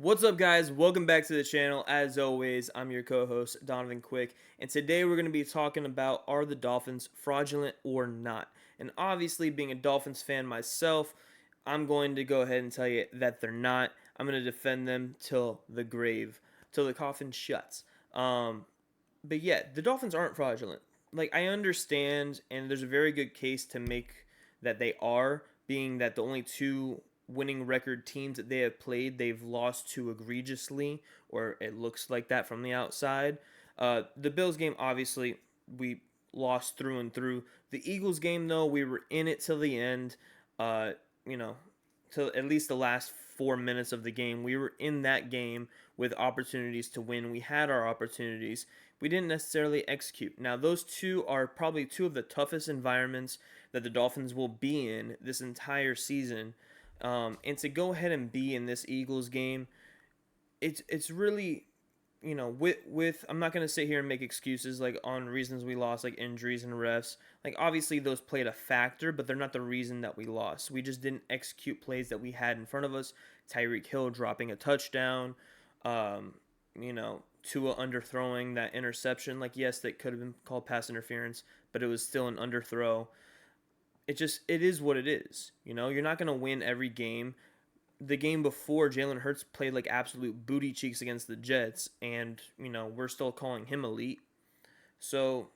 What's up, guys? Welcome back to the channel. As always, I'm your co-host, Donovan Quick, and today we're going to be talking about, are the Dolphins fraudulent or not? And obviously, being a Dolphins fan myself, I'm going to go ahead and tell you that they're not. I'm going to defend them till the grave, till the coffin shuts. But yeah, the Dolphins aren't fraudulent. Like, I understand, and there's a very good case to make that they are, being that the only two winning record teams that they have played, they've lost to egregiously, or it looks like that from the outside. The Bills game, obviously, we lost through and through. The Eagles game, though, we were in it till the end. Uh, you know, till at least the last 4 minutes of the game, we were in that game with opportunities to win. We had our opportunities. We didn't necessarily execute. Now, those two are probably two of the toughest environments that the Dolphins will be in this entire season. And to go ahead and be in this Eagles game, it's really, with I'm not gonna sit here and make excuses like on reasons we lost, like injuries and refs. Like, obviously those played a factor, but they're not the reason that we lost. We just didn't execute plays that we had in front of us. Tyreek Hill dropping a touchdown, Tua underthrowing that interception. Like, yes, that could have been called pass interference, but it was still an underthrow. It is what it is. You're not gonna win every game. The game before, Jalen Hurts played like absolute booty cheeks against the Jets, and we're still calling him elite. So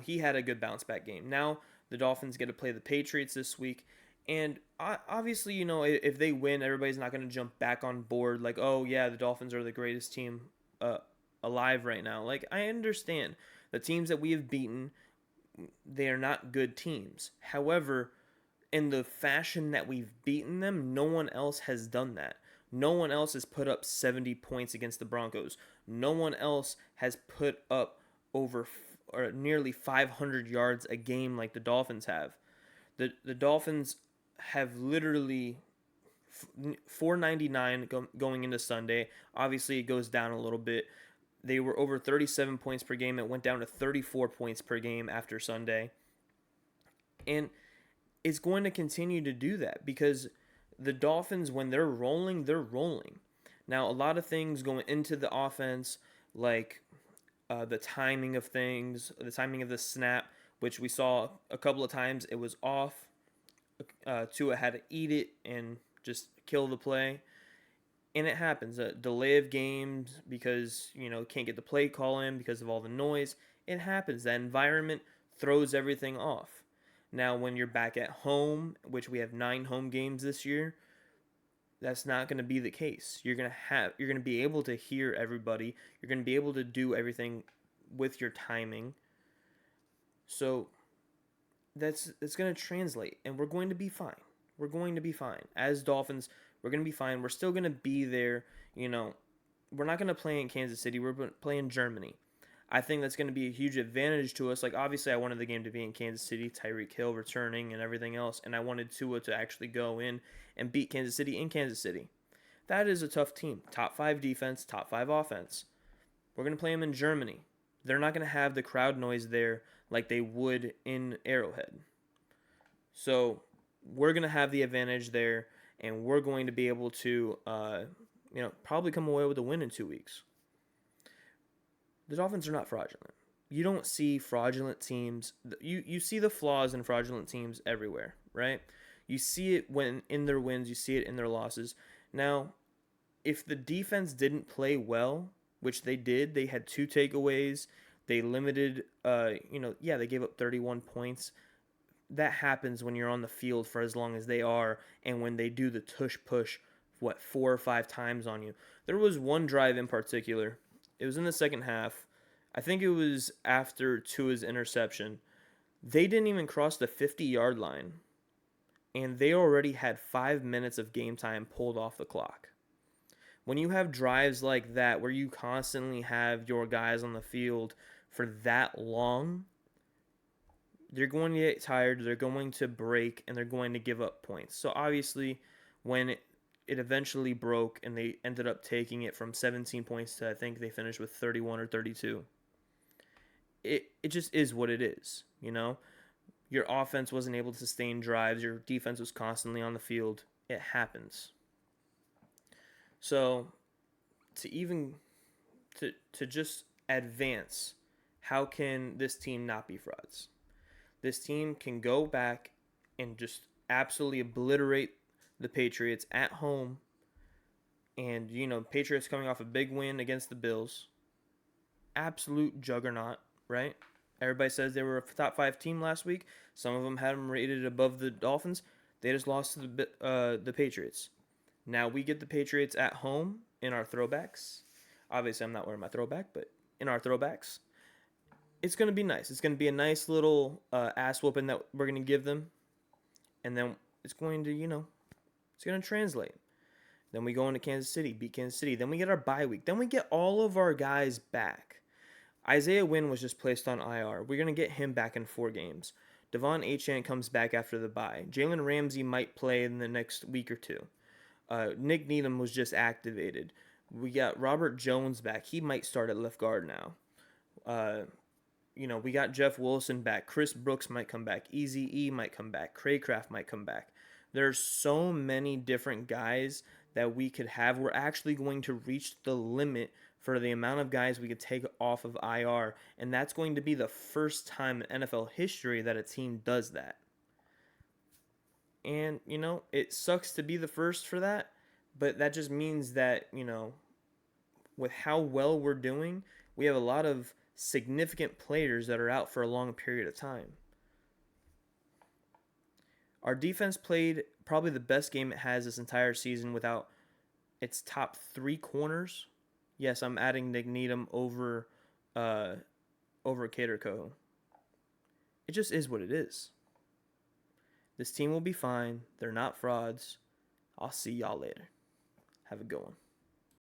he had a good bounce back game. Now the Dolphins get to play the Patriots this week, and obviously if they win, everybody's not going to jump back on board like, oh yeah, the Dolphins are the greatest team alive right now. Like, I understand the teams that we have beaten, they are not good teams. However, in the fashion that we've beaten them, no one else has done that. No one else has put up 70 points against the Broncos. No one else has put up over or nearly 500 yards a game like the Dolphins have. The Dolphins have literally 499 going into Sunday. Obviously, it goes down a little bit. They were over 37 points per game. It went down to 34 points per game after Sunday. And it's going to continue to do that because the Dolphins, when they're rolling, they're rolling. Now, a lot of things going into the offense, like the timing of things, the timing of the snap, which we saw a couple of times, it was off. Tua had to eat it and just kill the play. And it happens. A delay of games because, can't get the play call in because of all the noise. It happens. That environment throws everything off. Now, when you're back at home, which we have 9 home games this year, that's not going to be the case. You're going to be able to hear everybody. You're going to be able to do everything with your timing. So that's going to translate, and we're going to be fine. We're going to be fine. As Dolphins, we're going to be fine. We're still going to be there. We're not going to play in Kansas City. We're going to play in Germany. I think that's going to be a huge advantage to us. Like, obviously, I wanted the game to be in Kansas City, Tyreek Hill returning and everything else, and I wanted Tua to actually go in and beat Kansas City in Kansas City. That is a tough team. Top 5 defense, top 5 offense. We're going to play them in Germany. They're not going to have the crowd noise there like they would in Arrowhead. So we're going to have the advantage there, and we're going to be able to, probably come away with a win in 2 weeks. The Dolphins are not fraudulent. You don't see fraudulent teams. You see the flaws in fraudulent teams everywhere, right? You see it when in their wins. You see it in their losses. Now, if the defense didn't play well, which they did, they had 2 takeaways. They limited, they gave up 31 points. That happens when you're on the field for as long as they are, and when they do the tush push, 4 or 5 times on you. There was one drive in particular. It was in the second half. I think it was after Tua's interception. They didn't even cross the 50-yard line, and they already had 5 minutes of game time pulled off the clock. When you have drives like that, where you constantly have your guys on the field for that long, they're going to get tired, they're going to break, and they're going to give up points. So obviously, when it eventually broke, and they ended up taking it from 17 points to, I think they finished with 31 or 32. It just is what it is, Your offense wasn't able to sustain drives. Your defense was constantly on the field. It happens. So to even to just advance, how can this team not be frauds? This team can go back and just absolutely obliterate the Patriots at home. And, Patriots coming off a big win against the Bills. Absolute juggernaut, right? Everybody says they were a top 5 team last week. Some of them had them rated above the Dolphins. They just lost to the Patriots. Now we get the Patriots at home in our throwbacks. Obviously, I'm not wearing my throwback, but in our throwbacks, it's going to be nice. It's going to be a nice little ass whooping that we're going to give them. And then it's going to, it's going to translate. Then we go into Kansas City, beat Kansas City. Then we get our bye week. Then we get all of our guys back. Isaiah Wynn was just placed on IR. We're going to get him back in 4 games. Devon Achane comes back after the bye. Jalen Ramsey might play in the next week or 2. Nick Needham was just activated. We got Robert Jones back. He might start at left guard now. We got Jeff Wilson back. Chris Brooks might come back. Eazy-E might come back. Craycraft might come back. There's so many different guys that we could have. We're actually going to reach the limit for the amount of guys we could take off of IR, and that's going to be the first time in NFL history that a team does that. And, it sucks to be the first for that, but that just means that, with how well we're doing, we have a lot of significant players that are out for a long period of time. Our defense played probably the best game it has this entire season without its top 3 corners. Yes, I'm adding Nick Needham over Kader Kohou. It just is what it is. This team will be fine. They're not frauds. I'll see y'all later. Have a good one.